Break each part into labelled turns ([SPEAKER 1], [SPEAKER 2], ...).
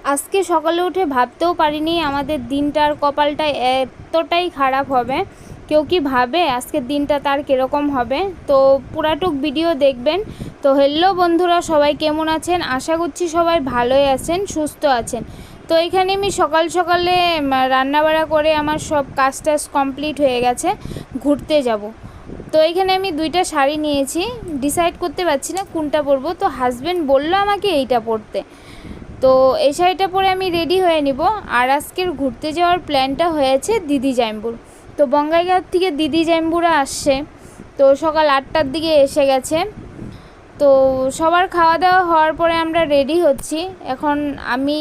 [SPEAKER 1] আজকে সকালে উঠে ভাবতেও পারিনি আমাদের দিনটার কপালটা এতটাই খারাপ হবে। কেউ কি ভাবে আজকের দিনটা তার কীরকম হবে? তো পুরাটুক ভিডিও দেখবেন। তো হ্যালো বন্ধুরা, সবাই কেমন আছেন? আশা করছি সবাই ভালোই আছেন, সুস্থ আছেন। তো এখানে আমি সকাল সকালে রান্নাবাড়া করে আমার সব কাজ টাজ কমপ্লিট হয়ে গেছে, ঘুরতে যাব। তো এখানে আমি দুইটা শাড়ি নিয়েছি, ডিসাইড করতে পারছি না কোনটা পরবো। তো হাজব্যান্ড বললো আমাকে এইটা পরতে, তো এই শাড়িটা পরে আমি রেডি হয়ে নিব। আর আজকের ঘুরতে যাওয়ার প্ল্যানটা হয়েছে দিদি জাইম্বুর। তো বঙ্গাইগাঁও থেকে দিদি জাইম্বুরা আসছে, তো সকাল 8টার দিকে এসে গেছে। তো সবার খাওয়া দাওয়া হওয়ার পরে আমরা রেডি হচ্ছি। এখন আমি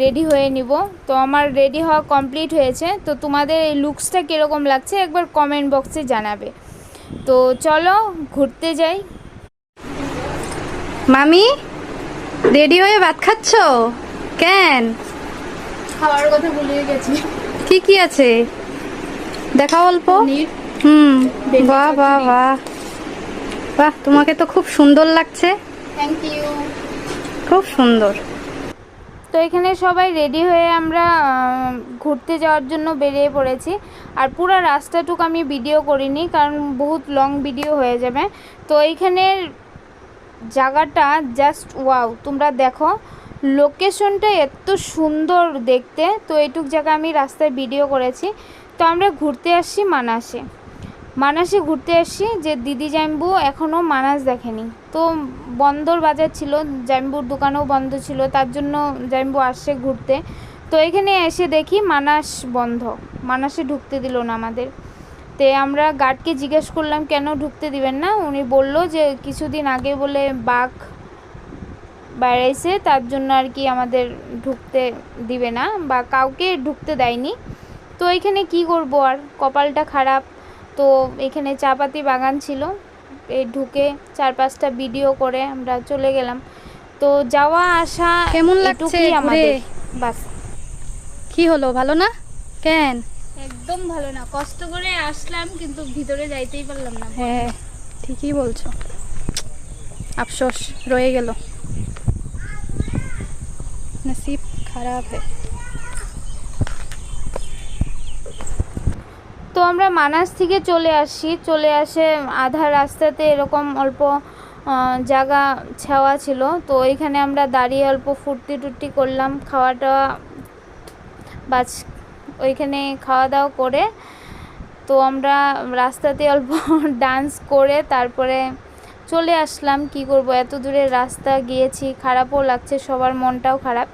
[SPEAKER 1] রেডি হয়ে নিব। তো আমার রেডি হওয়া কমপ্লিট হয়েছে। তো তোমাদের এই লুকসটা কীরকম লাগছে একবার কমেন্ট বক্সে জানাবে। তো চলো ঘুরতে যাই।
[SPEAKER 2] মামি রেডি হয়ে ভাত খাচ্ছ কেন?
[SPEAKER 1] খাওয়ার কথা ভুলে গেছি।
[SPEAKER 2] কি কি আছে দেখাও অল্প। বাহ বাহ বাহ বাহ, তোমাকে তো খুব সুন্দর লাগছে।
[SPEAKER 1] Thank you.
[SPEAKER 2] খুব সুন্দর।
[SPEAKER 1] তো এখানে সবাই রেডি হয়ে আমরা ঘুরতে যাওয়ার জন্য বেরিয়ে পড়েছি। আর পুরো রাস্তাটুকু আমি ভিডিও করিনি, কারণ বহুত লং ভিডিও হয়ে যাবে। তো এইখানের জায়গাটা জাস্ট ওয়াও, তোমরা দেখো লোকেশনটা এত সুন্দর দেখতে। তো এইটুক জায়গা আমি রাস্তায় ভিডিও করেছি। তো আমরা ঘুরতে আসছি মানাসে ঘুরতে আসছি, যে দিদি জাম্বু এখনও মানাস দেখেনি। তো বন্দর বাজার ছিল, জাম্বুর দোকানও বন্ধ ছিল, তার জন্য জাম্বু আসছে ঘুরতে। তো এখানে এসে দেখি মানাস বন্ধ, মানাসে ঢুকতে দিল না আমাদের। তে আমরা গার্ডকে জিজ্ঞেস করলাম কেন ঢুকতে দিবেন না। উনি বলল যে কিছুদিন আগে বলে বাঘ বেড়াইছে, তার জন্য আর কি আমাদের ঢুকতে দিবে না, বা কাউকে ঢুকতে দেয়নি। তো এখানে কি করব, আর কপালটা খারাপ। তো এখানে চা পাতি বাগান ছিল, এই ঢুকে 4-5টা ভিডিও করে আমরা চলে গেলাম। তো যাওয়া আসা
[SPEAKER 2] কেমন লাগছে
[SPEAKER 1] আমাদের, বাস।
[SPEAKER 2] কি হলো, ভালো না কেন?
[SPEAKER 1] একদম ভালো না, কষ্ট করে আসলাম কিন্তু ভিতরে যাইতেই পারলাম না।
[SPEAKER 2] হ্যাঁ ঠিকই বলছো, আফসোস রয়ে গেল, নসিব খারাপ है।
[SPEAKER 1] তো আমরা মানাস থেকে চলে আসে আধা রাস্তাতে এরকম অল্প জায়গা ছাওয়া ছিল। তো ওইখানে আমরা দাঁড়িয়ে অল্প ফুর্তি টুর্তি করলাম, খাওয়া টাওয়া বাস ওইখানে খাওয়া দাওয়া করে। তো আমরা রাস্তাতে অল্প ডান্স করে তারপরে চলে আসলাম। কি করব, এত দূরে রাস্তা গিয়েছি, খারাপও লাগছে, সবার মনটাও খারাপ।